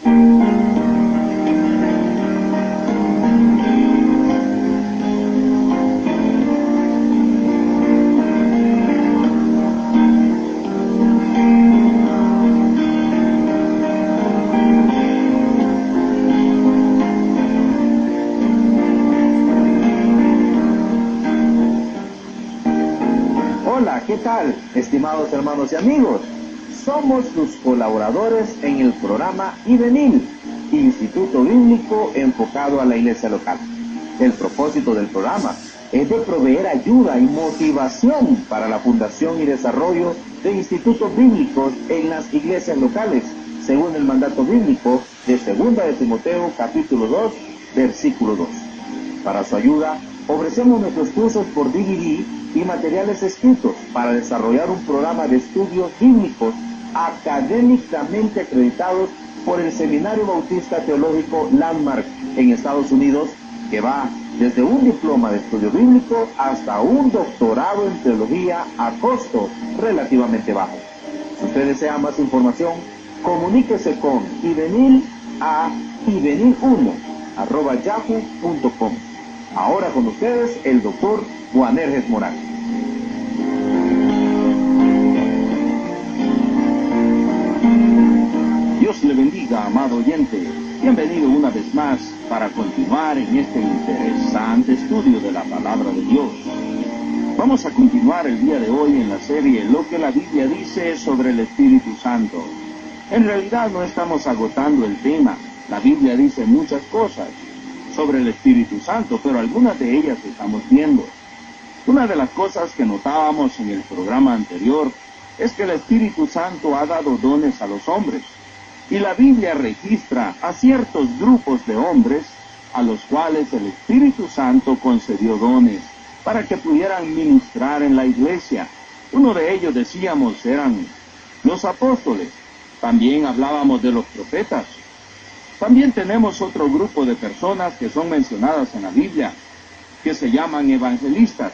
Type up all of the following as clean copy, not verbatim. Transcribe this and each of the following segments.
¿Qué tal, estimados hermanos y amigos? Somos sus colaboradores en el programa IBENIL, Instituto Bíblico enfocado a la iglesia local. El propósito del programa es de proveer ayuda y motivación para la fundación y desarrollo de institutos bíblicos en las iglesias locales, según el mandato bíblico de 2 de Timoteo, capítulo 2, versículo 2. Para su ayuda, ofrecemos nuestros cursos por DVD y materiales escritos para desarrollar un programa de estudios bíblicos académicamente acreditados por el Seminario Bautista Teológico Landmark en Estados Unidos, que va desde un diploma de estudio bíblico hasta un doctorado en teología a costo relativamente bajo. Si usted desea más información, comuníquese con IBENIL a ibenil1@yahoo.com. Ahora con ustedes el doctor Boanerges Morales. Dios le bendiga, amado oyente. Bienvenido una vez más para continuar en este interesante estudio de la palabra de Dios. Vamos a continuar el día de hoy en la serie Lo que la Biblia dice sobre el Espíritu Santo. En realidad no estamos agotando el tema. La Biblia dice muchas cosas sobre el Espíritu Santo, pero algunas de ellas estamos viendo. Una de las cosas que notábamos en el programa anterior es que el Espíritu Santo ha dado dones a los hombres, y la Biblia registra a ciertos grupos de hombres a los cuales el Espíritu Santo concedió dones para que pudieran ministrar en la iglesia. Uno de ellos, decíamos, eran los apóstoles. También hablábamos de los profetas. También tenemos otro grupo de personas que son mencionadas en la Biblia, que se llaman evangelistas.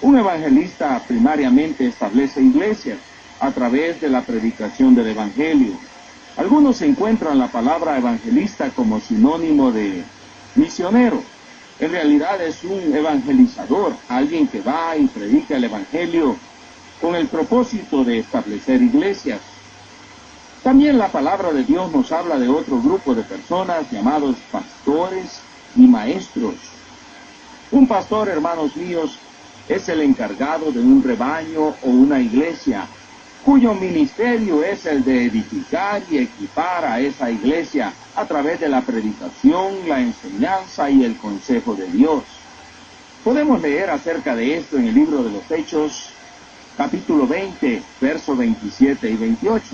Un evangelista primariamente establece iglesias a través de la predicación del evangelio. Algunos encuentran la palabra evangelista como sinónimo de misionero. En realidad es un evangelizador, alguien que va y predica el evangelio con el propósito de establecer iglesias. También la palabra de Dios nos habla de otro grupo de personas llamados pastores y maestros. Un pastor, hermanos míos, es el encargado de un rebaño o una iglesia, cuyo ministerio es el de edificar y equipar a esa iglesia a través de la predicación, la enseñanza y el consejo de Dios. Podemos leer acerca de esto en el libro de los Hechos, capítulo 20, versos 27 y 28.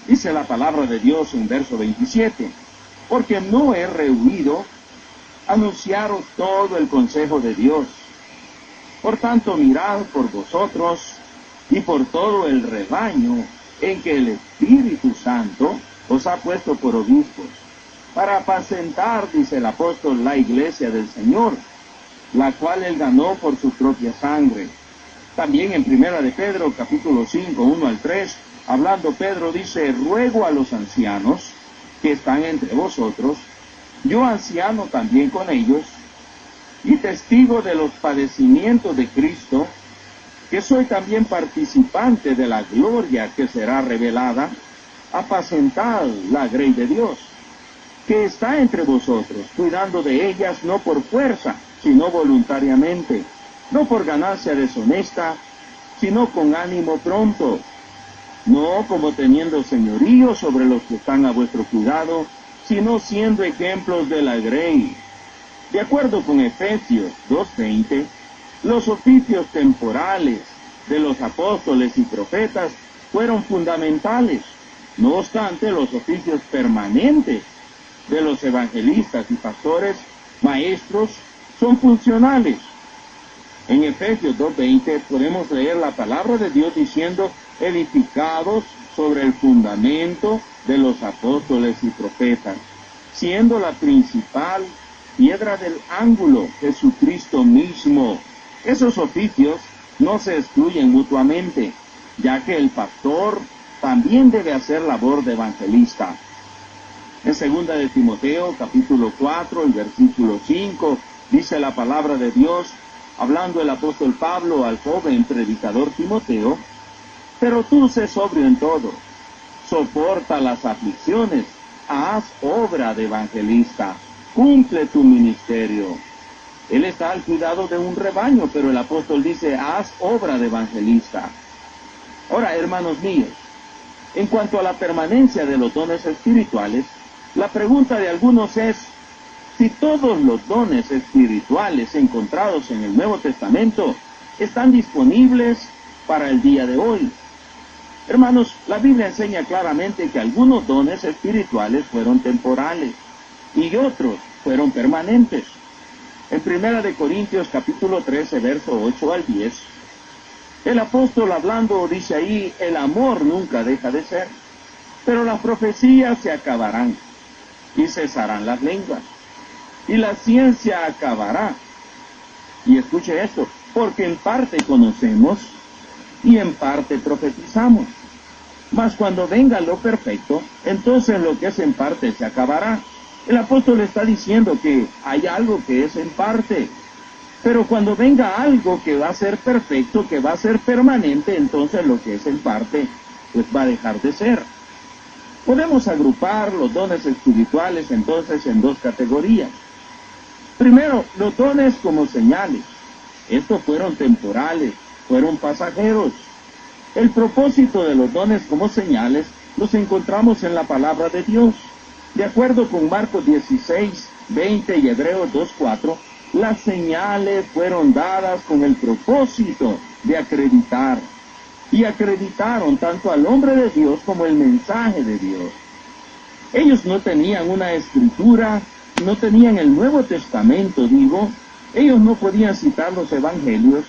Dice la palabra de Dios en verso 27, porque no he rehuido anunciaros todo el consejo de Dios. Por tanto, mirad por vosotros y por todo el rebaño en que el Espíritu Santo os ha puesto por obispos, para apacentar, dice el apóstol, la iglesia del Señor, la cual él ganó por su propia sangre. También en 1 de Pedro, capítulo 5, 1 al 3, hablando Pedro dice, ruego a los ancianos que están entre vosotros, yo anciano también con ellos, y testigo de los padecimientos de Cristo, que soy también participante de la gloria que será revelada, apacentad la grey de Dios, que está entre vosotros, cuidando de ellas no por fuerza, sino voluntariamente, no por ganancia deshonesta, sino con ánimo pronto, no como teniendo señorío sobre los que están a vuestro cuidado, sino siendo ejemplos de la grey. De acuerdo con Efesios 2:20, los oficios temporales de los apóstoles y profetas fueron fundamentales. No obstante, los oficios permanentes de los evangelistas y pastores, maestros, son funcionales. En Efesios 2:20 podemos leer la palabra de Dios diciendo, edificados sobre el fundamento de los apóstoles y profetas, siendo la principal piedra del ángulo Jesucristo mismo. Esos oficios no se excluyen mutuamente, ya que el pastor también debe hacer labor de evangelista. En 2 de Timoteo, capítulo 4, el versículo 5, dice la palabra de Dios, hablando el apóstol Pablo al joven predicador Timoteo: pero tú sé sobrio en todo, soporta las aflicciones, haz obra de evangelista, cumple tu ministerio. Él está al cuidado de un rebaño, pero el apóstol dice: haz obra de evangelista. Ahora, hermanos míos, en cuanto a la permanencia de los dones espirituales, la pregunta de algunos es si todos los dones espirituales encontrados en el Nuevo Testamento están disponibles para el día de hoy. Hermanos, la Biblia enseña claramente que algunos dones espirituales fueron temporales y otros fueron permanentes. En 1 de Corintios capítulo 13, verso 8 al 10, el apóstol hablando dice ahí: el amor nunca deja de ser, pero las profecías se acabarán y cesarán las lenguas, y la ciencia acabará. Y escuche esto: porque en parte conocemos y en parte profetizamos. Mas cuando venga lo perfecto, entonces lo que es en parte se acabará. El apóstol está diciendo que hay algo que es en parte, pero cuando venga algo que va a ser perfecto, que va a ser permanente, entonces lo que es en parte, pues va a dejar de ser. Podemos agrupar los dones espirituales entonces en dos categorías. Primero, los dones como señales. Estos fueron temporales, fueron pasajeros. El propósito de los dones como señales los encontramos en la palabra de Dios. De acuerdo con Marcos 16, 20 y Hebreos 2:4, las señales fueron dadas con el propósito de acreditar. Y acreditaron tanto al hombre de Dios como el mensaje de Dios. Ellos no tenían una escritura, no tenían el Nuevo Testamento, ellos no podían citar los evangelios.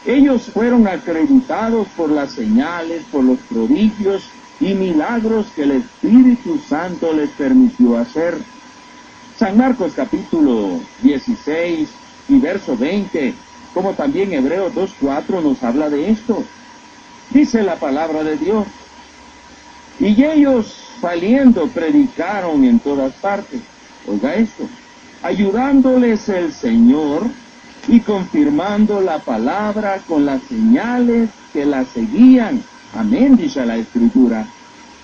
Ellos fueron acreditados por las señales, por los prodigios y milagros que el Espíritu Santo les permitió hacer. San Marcos capítulo 16 y verso 20, como también Hebreos 2:4 nos habla de esto. Dice la palabra de Dios: y ellos saliendo predicaron en todas partes. Oiga esto: ayudándoles el Señor y confirmando la palabra con las señales que la seguían. Amén, dice la Escritura.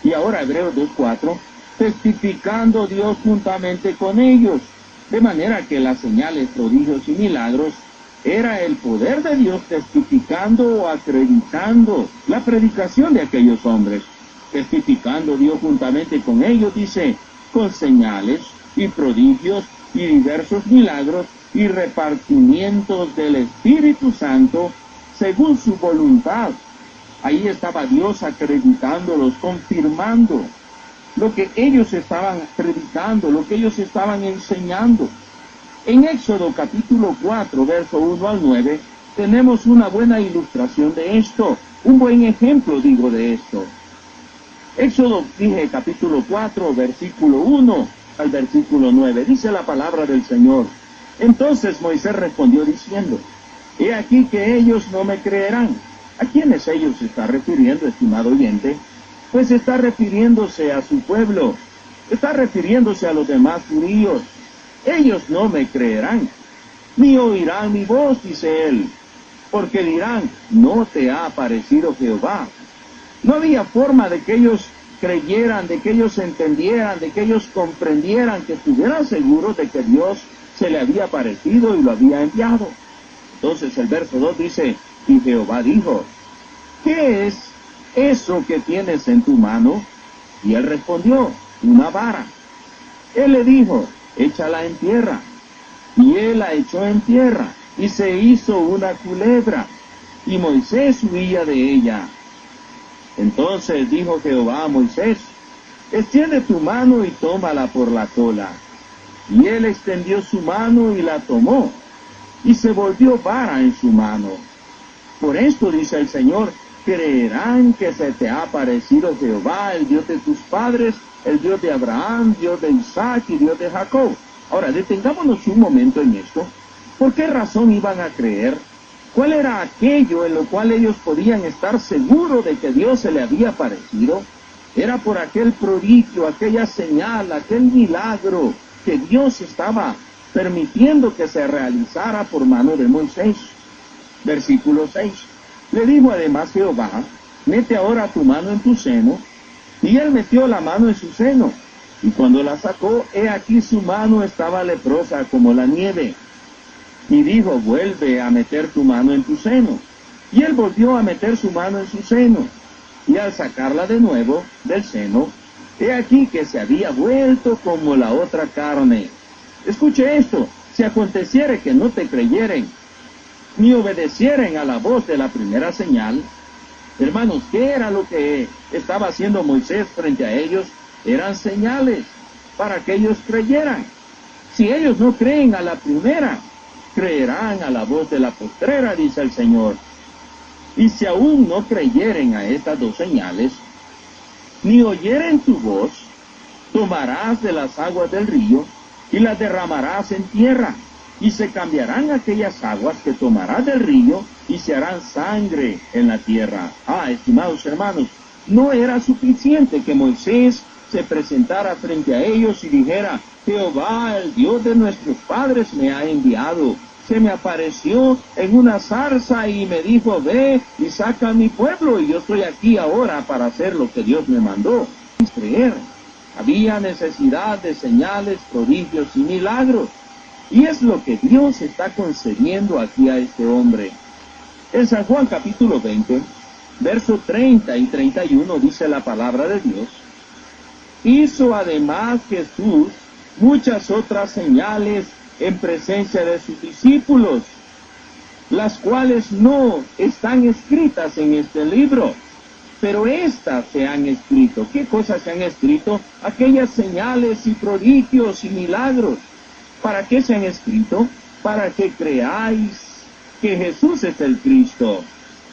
Y ahora Hebreos 2:4, testificando Dios juntamente con ellos, de manera que las señales, prodigios y milagros era el poder de Dios testificando o acreditando la predicación de aquellos hombres. Testificando Dios juntamente con ellos, dice, con señales y prodigios y diversos milagros y repartimientos del Espíritu Santo según su voluntad. Ahí estaba Dios acreditándolos, confirmando lo que ellos estaban predicando, lo que ellos estaban enseñando. En Éxodo capítulo 4, verso 1 al 9, tenemos una buena ilustración de esto, un buen ejemplo, de esto. Éxodo, capítulo 4, versículo 1 al versículo 9, dice la palabra del Señor: entonces Moisés respondió diciendo: he aquí que ellos no me creerán. ¿A quiénes ellos se está refiriendo, estimado oyente? Pues está refiriéndose a su pueblo, está refiriéndose a los demás judíos. Ellos no me creerán, ni oirán mi voz, dice él, porque dirán: no te ha aparecido Jehová. No había forma de que ellos creyeran, de que ellos entendieran, de que ellos comprendieran, que estuvieran seguros de que Dios se le había aparecido y lo había enviado. Entonces el verso 2 dice: y Jehová dijo: ¿qué es eso que tienes en tu mano? Y él respondió: una vara. Él le dijo: échala en tierra. Y él la echó en tierra, y se hizo una culebra, y Moisés huía de ella. Entonces dijo Jehová a Moisés: extiende tu mano y tómala por la cola. Y él extendió su mano y la tomó, y se volvió vara en su mano. Por esto dice el Señor: creerán que se te ha aparecido Jehová, el Dios de tus padres, el Dios de Abraham, Dios de Isaac y Dios de Jacob. Ahora, detengámonos un momento en esto. ¿Por qué razón iban a creer? ¿Cuál era aquello en lo cual ellos podían estar seguros de que Dios se le había aparecido? Era por aquel prodigio, aquella señal, aquel milagro que Dios estaba permitiendo que se realizara por mano de Moisés. Versículo 6. Le dijo además Jehová: mete ahora tu mano en tu seno. Y él metió la mano en su seno, y cuando la sacó, he aquí su mano estaba leprosa como la nieve. Y dijo: vuelve a meter tu mano en tu seno. Y él volvió a meter su mano en su seno, y al sacarla de nuevo del seno, he aquí que se había vuelto como la otra carne. Escuche esto: si aconteciere que no te creyeren, ni obedecieren a la voz de la primera señal. Hermanos, ¿qué era lo que estaba haciendo Moisés frente a ellos? Eran señales para que ellos creyeran. Si ellos no creen a la primera, creerán a la voz de la postrera, dice el Señor. Y si aún no creyeren a estas dos señales, ni oyeren tu voz, tomarás de las aguas del río y las derramarás en tierra, y se cambiarán aquellas aguas que tomarás del río y se harán sangre en la tierra. Estimados hermanos, no era suficiente que Moisés se presentara frente a ellos y dijera: Jehová, el Dios de nuestros padres, me ha enviado. Se me apareció en una zarza y me dijo: ve y saca a mi pueblo, y yo estoy aquí ahora para hacer lo que Dios me mandó. Creer. Había necesidad de señales, prodigios y milagros. Y es lo que Dios está concediendo aquí a este hombre. En San Juan capítulo 20, verso 30 y 31 dice la palabra de Dios: hizo además Jesús muchas otras señales en presencia de sus discípulos, las cuales no están escritas en este libro, pero estas se han escrito. ¿Qué cosas se han escrito? Aquellas señales y prodigios y milagros. ¿Para qué se han escrito? Para que creáis que Jesús es el Cristo,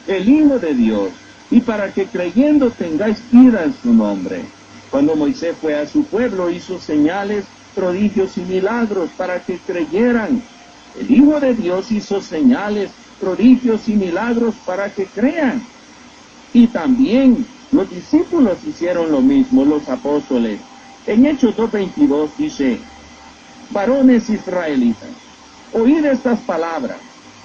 el Hijo de Dios, y para que creyendo tengáis vida en su nombre. Cuando Moisés fue a su pueblo, hizo señales, prodigios y milagros para que creyeran. El Hijo de Dios hizo señales, prodigios y milagros para que crean. Y también los discípulos hicieron lo mismo, los apóstoles. En Hechos 2:22 dice: varones israelitas, oíd estas palabras.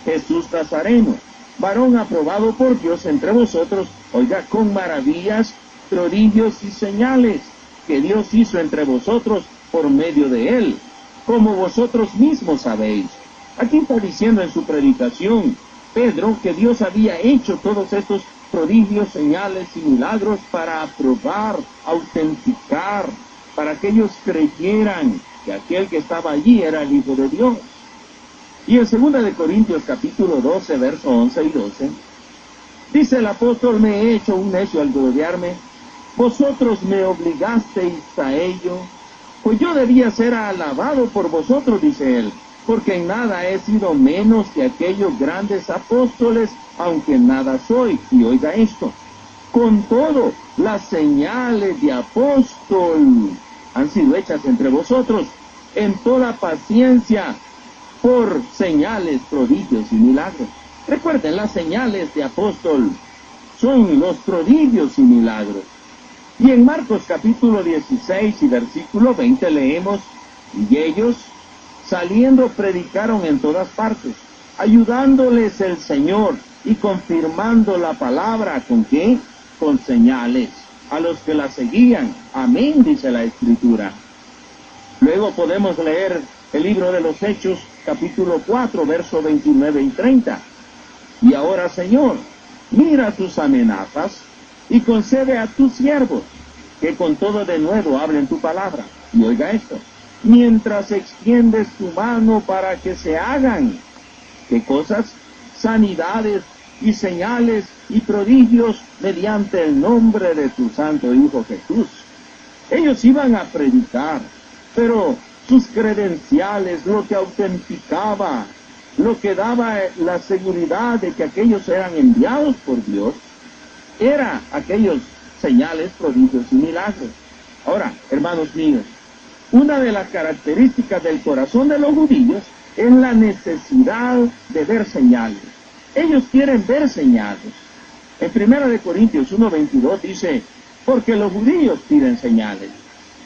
Jesús Nazareno, varón aprobado por Dios entre vosotros, oiga, con maravillas, prodigios y señales que Dios hizo entre vosotros por medio de él, como vosotros mismos sabéis. Aquí está diciendo en su predicación Pedro que Dios había hecho todos estos prodigios, señales y milagros para aprobar, autenticar, para que ellos creyeran que aquel que estaba allí era el Hijo de Dios. Y en 2 de Corintios capítulo 12, verso 11 y 12, dice el apóstol: me he hecho un necio al gloriarme, vosotros me obligasteis a ello, pues yo debía ser alabado por vosotros, dice él, porque en nada he sido menos que aquellos grandes apóstoles, aunque nada soy. Y oiga esto: con todo, las señales de apóstol han sido hechas entre vosotros en toda paciencia, por señales, prodigios y milagros. Recuerden, las señales de apóstol son los prodigios y milagros. Y en Marcos capítulo 16 y versículo 20 leemos: y ellos saliendo predicaron en todas partes, ayudándoles el Señor y confirmando la palabra. ¿Con qué? Con señales a los que la seguían. Amén, dice la Escritura. Luego podemos leer el libro de los Hechos, capítulo 4, verso 29 y 30. Y ahora, Señor, mira tus amenazas y concede a tus siervos que con todo de nuevo hablen tu palabra. Y oiga esto: mientras extiendes tu mano para que se hagan, ¿qué cosas? Sanidades y señales y prodigios mediante el nombre de tu santo Hijo Jesús. Ellos iban a predicar, pero sus credenciales, lo que autenticaba, lo que daba la seguridad de que aquellos eran enviados por Dios, era aquellos señales, prodigios y milagros. Ahora, hermanos míos, una de las características del corazón de los judíos es la necesidad de ver señales. Ellos quieren ver señales. En 1 de Corintios 1:22 dice: porque los judíos piden señales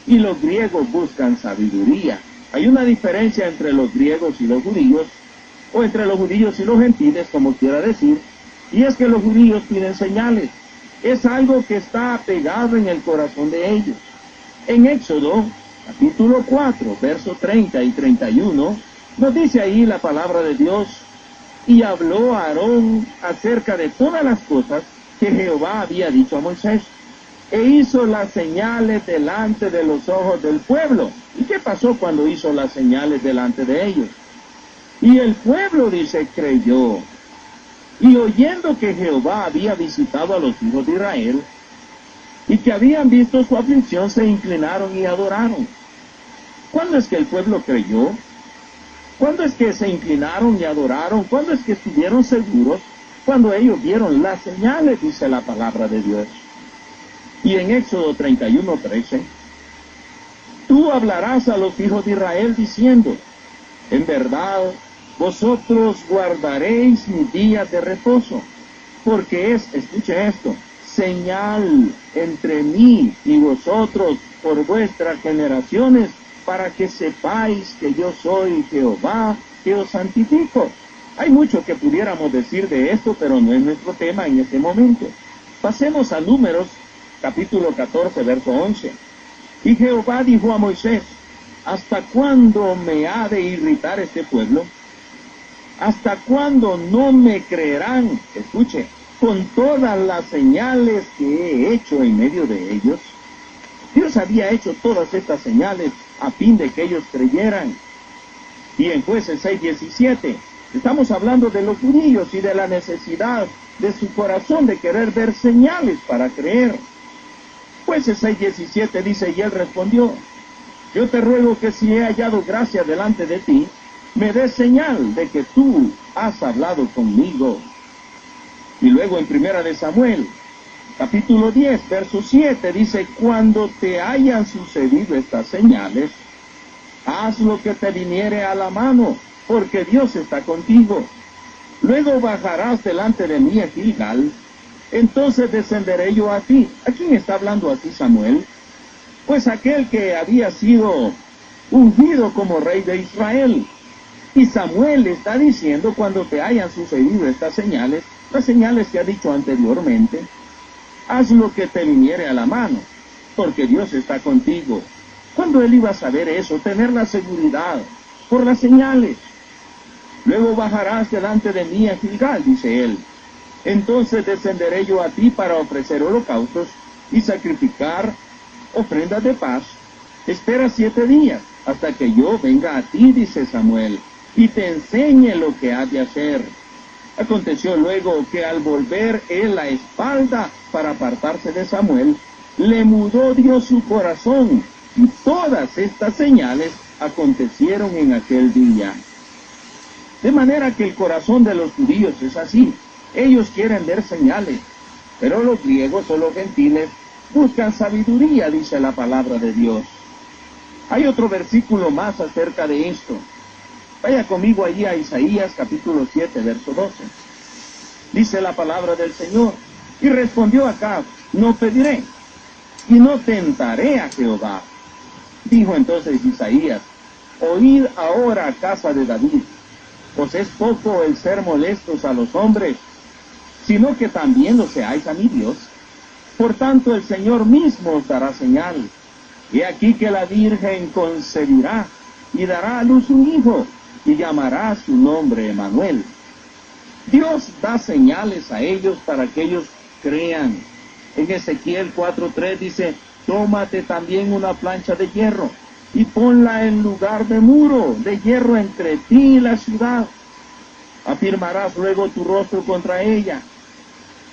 y los griegos buscan sabiduría. Hay una diferencia entre los griegos y los judíos, o entre los judíos y los gentiles, como quiera decir, y es que los judíos piden señales. Es algo que está pegado en el corazón de ellos. En Éxodo, capítulo 4, versos 30 y 31, nos dice ahí la palabra de Dios: y habló a Aarón acerca de todas las cosas que Jehová había dicho a Moisés, e hizo las señales delante de los ojos del pueblo. ¿Y qué pasó cuando hizo las señales delante de ellos? Y el pueblo, dice, creyó. Y oyendo que Jehová había visitado a los hijos de Israel, y que habían visto su aflicción, se inclinaron y adoraron. ¿Cuándo es que el pueblo creyó? ¿Cuándo es que se inclinaron y adoraron? ¿Cuándo es que estuvieron seguros? Cuando ellos vieron las señales, dice la palabra de Dios. Y en Éxodo 31:13, tú hablarás a los hijos de Israel diciendo, en verdad, vosotros guardaréis mis días de reposo, porque es, escuche esto, señal entre mí y vosotros por vuestras generaciones, para que sepáis que yo soy Jehová, que os santifico. Hay mucho que pudiéramos decir de esto, pero no es nuestro tema en este momento. Pasemos a Números, capítulo 14, verso 11. Y Jehová dijo a Moisés, ¿hasta cuándo me ha de irritar este pueblo? ¿Hasta cuándo no me creerán? Escuche, con todas las señales que he hecho en medio de ellos. Dios había hecho todas estas señales a fin de que ellos creyeran. Y en Jueces 6:17, estamos hablando de los judíos y de la necesidad de su corazón de querer ver señales para creer. Jueces 6:17 dice, y él respondió, yo te ruego que si he hallado gracia delante de ti, me des señal de que tú has hablado conmigo. Y luego en Primera de Samuel, capítulo 10, verso 7, dice, cuando te hayan sucedido estas señales, haz lo que te viniere a la mano, porque Dios está contigo. Luego bajarás delante de mí a Gilgal, entonces descenderé yo a ti. ¿A quién está hablando aquí Samuel? Pues aquel que había sido ungido como rey de Israel. Y Samuel está diciendo, cuando te hayan sucedido estas señales, las señales que ha dicho anteriormente, haz lo que te viniere a la mano, porque Dios está contigo. ¿Cuándo él iba a saber eso? Tener la seguridad por las señales. Luego bajarás delante de mí a Gilgal, dice él. Entonces descenderé yo a ti para ofrecer holocaustos y sacrificar ofrendas de paz. Espera 7 días hasta que yo venga a ti, dice Samuel, y te enseñe lo que has de hacer. Aconteció luego que al volver él la espalda para apartarse de Samuel, le mudó Dios su corazón, y todas estas señales acontecieron en aquel día. De manera que el corazón de los judíos es así. Ellos quieren ver señales, pero los griegos o los gentiles buscan sabiduría, dice la palabra de Dios. Hay otro versículo más acerca de esto. Vaya conmigo allí a Isaías capítulo 7, verso 12. Dice la palabra del Señor, y respondió Acab, no pediré, y no tentaré a Jehová. Dijo entonces Isaías, oíd ahora, casa de David, pues es poco el ser molestos a los hombres, sino que también lo seáis a mi Dios. Por tanto el Señor mismo os dará señal. He aquí que la Virgen concebirá y dará a luz un hijo, y llamará su nombre Emmanuel. Dios da señales a ellos para que ellos crean. En Ezequiel 4:3 dice, tómate también una plancha de hierro, y ponla en lugar de muro, de hierro entre ti y la ciudad. Afirmarás luego tu rostro contra ella,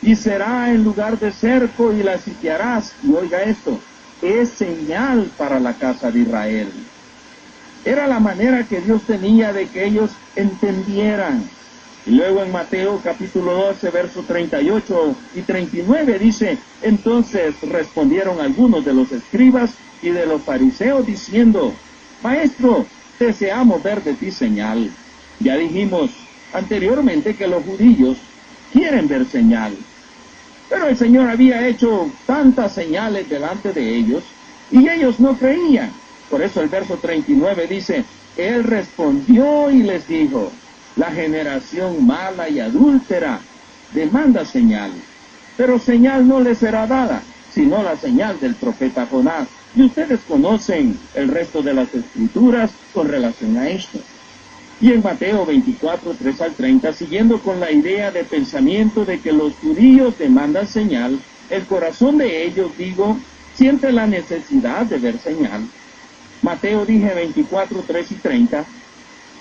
y será en lugar de cerco, y la sitiarás. Y oiga esto, es señal para la casa de Israel. Era la manera que Dios tenía de que ellos entendieran. Y luego en Mateo capítulo 12, versos 38 y 39 dice, entonces respondieron algunos de los escribas y de los fariseos diciendo, Maestro, deseamos ver de ti señal. Ya dijimos anteriormente que los judíos quieren ver señal. Pero el Señor había hecho tantas señales delante de ellos, y ellos no creían. Por eso el verso 39 dice, Él respondió y les dijo, la generación mala y adúltera demanda señal, pero señal no les será dada, sino la señal del profeta Jonás. Y ustedes conocen el resto de las escrituras con relación a esto. Y en Mateo 24, 3 al 30, siguiendo con la idea de pensamiento de que los judíos demandan señal, el corazón de ellos, digo, siente la necesidad de ver señal. Mateo dije 24, 3 y 30,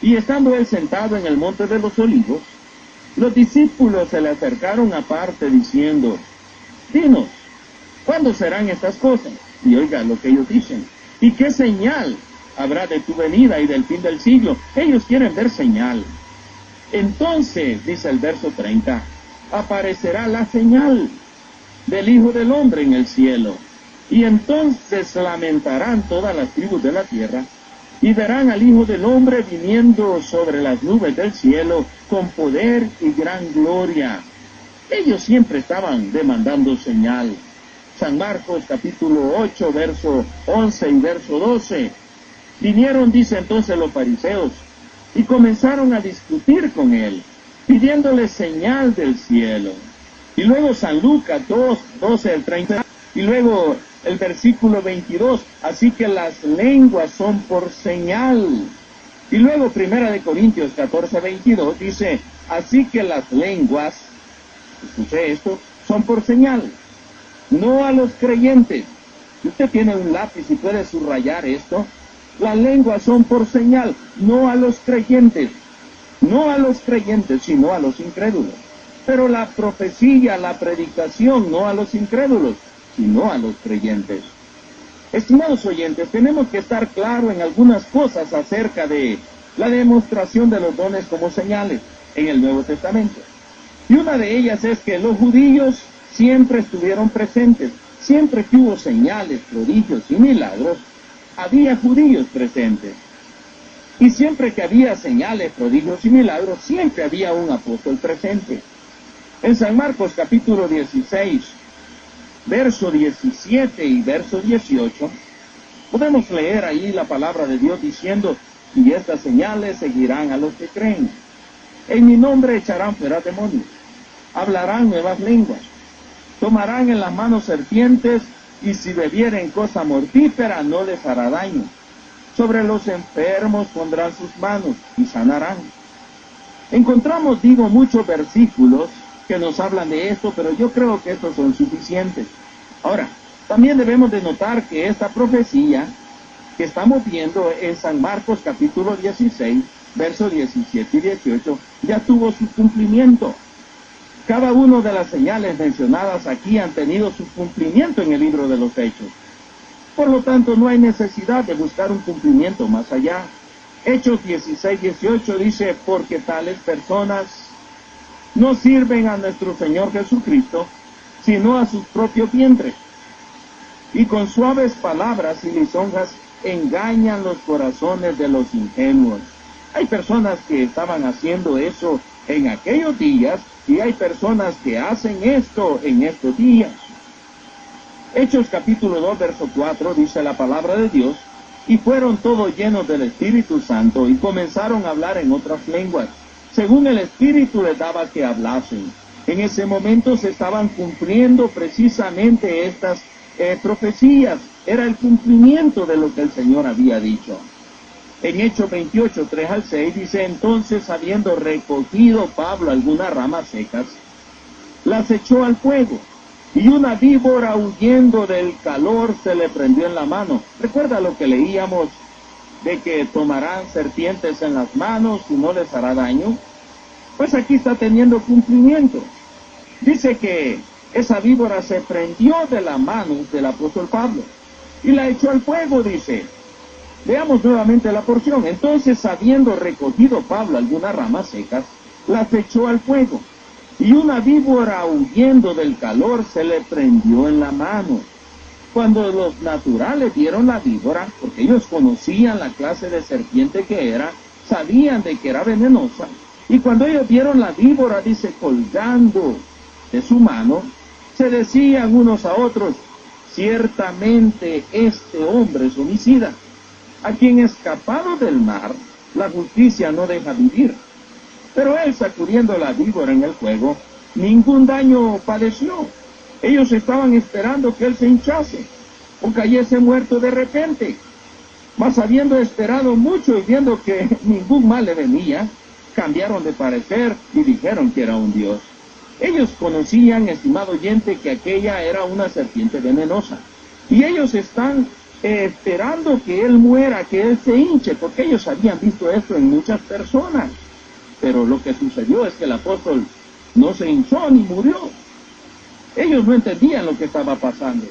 y estando él sentado en el monte de los olivos, los discípulos se le acercaron aparte diciendo, dinos, ¿cuándo serán estas cosas? Y oiga lo que ellos dicen, ¿y qué señal habrá de tu venida y del fin del siglo? Ellos quieren ver señal. Entonces, dice el verso 30, aparecerá la señal del Hijo del Hombre en el cielo, y entonces lamentarán todas las tribus de la tierra, y verán al Hijo del Hombre viniendo sobre las nubes del cielo con poder y gran gloria. Ellos siempre estaban demandando señal. San Marcos capítulo 8, verso 11 y verso 12. Vinieron, dice entonces, los fariseos, y comenzaron a discutir con él, pidiéndole señal del cielo. Y luego San Lucas 2, 12 al 30, y luego el versículo 22, así que las lenguas son por señal. Y luego Primera de Corintios 14, 22, dice, así que las lenguas, escuché esto, son por señal, no a los creyentes. Si usted tiene un lápiz y puede subrayar esto, las lenguas son por señal, no a los creyentes, no a los creyentes, sino a los incrédulos. Pero la profecía, la predicación, no a los incrédulos, sino a los creyentes. Estimados oyentes, tenemos que estar claros en algunas cosas acerca de la demostración de los dones como señales en el Nuevo Testamento. Y una de ellas es que los judíos siempre estuvieron presentes. Siempre que hubo señales, prodigios y milagros, había judíos presentes. Y siempre que había señales, prodigios y milagros, siempre había un apóstol presente. En San Marcos capítulo 16, verso 17 y verso 18, podemos leer ahí la palabra de Dios diciendo, y estas señales seguirán a los que creen. En mi nombre echarán fuera demonios, hablarán nuevas lenguas, tomarán en las manos serpientes, y si bebieren cosa mortífera no les hará daño. Sobre los enfermos pondrán sus manos y sanarán. Encontramos, digo, muchos versículos que nos hablan de esto, pero yo creo que estos son suficientes. Ahora, también debemos de notar que esta profecía que estamos viendo en San Marcos capítulo 16, versos 17 y 18, ya tuvo su cumplimiento. Cada una de las señales mencionadas aquí han tenido su cumplimiento en el libro de los Hechos. Por lo tanto, no hay necesidad de buscar un cumplimiento más allá. Hechos 16, 18 dice, porque tales personas no sirven a nuestro Señor Jesucristo, sino a sus propios vientres. Y con suaves palabras y lisonjas engañan los corazones de los ingenuos. Hay personas que estaban haciendo eso en aquellos días, y hay personas que hacen esto en estos días. Hechos capítulo 2, verso 4, dice la palabra de Dios, y fueron todos llenos del Espíritu Santo, y comenzaron a hablar en otras lenguas, según el Espíritu les daba que hablasen. En ese momento se estaban cumpliendo precisamente estas profecías. Era el cumplimiento de lo que el Señor había dicho. En Hechos 28, 3 al 6 dice, entonces habiendo recogido Pablo algunas ramas secas, las echó al fuego, y una víbora huyendo del calor se le prendió en la mano. ¿Recuerda lo que leíamos de que tomarán serpientes en las manos y no les hará daño? Pues aquí está teniendo cumplimiento. Dice que esa víbora se prendió de la mano del apóstol Pablo y la echó al fuego, dice. Veamos nuevamente la porción. Entonces, habiendo recogido Pablo algunas ramas secas, las echó al fuego, y una víbora huyendo del calor se le prendió en la mano. Cuando los naturales vieron la víbora, porque ellos conocían la clase de serpiente que era, sabían de que era venenosa, y cuando ellos vieron la víbora, dice, colgando de su mano, Se decían unos a otros: ciertamente este hombre es homicida, a quien escapado del mar la justicia no deja vivir. Pero él, sacudiendo la víbora en el fuego, ningún daño padeció. Ellos estaban esperando que él se hinchase o cayese muerto de repente. Mas habiendo esperado mucho y viendo que ningún mal le venía, cambiaron de parecer y dijeron que era un dios. Ellos conocían, estimado oyente, que aquella era una serpiente venenosa. Y ellos están esperando que él muera, que él se hinche, porque ellos habían visto esto en muchas personas. Pero lo que sucedió es que el apóstol no se hinchó ni murió. Ellos no entendían lo que estaba pasando.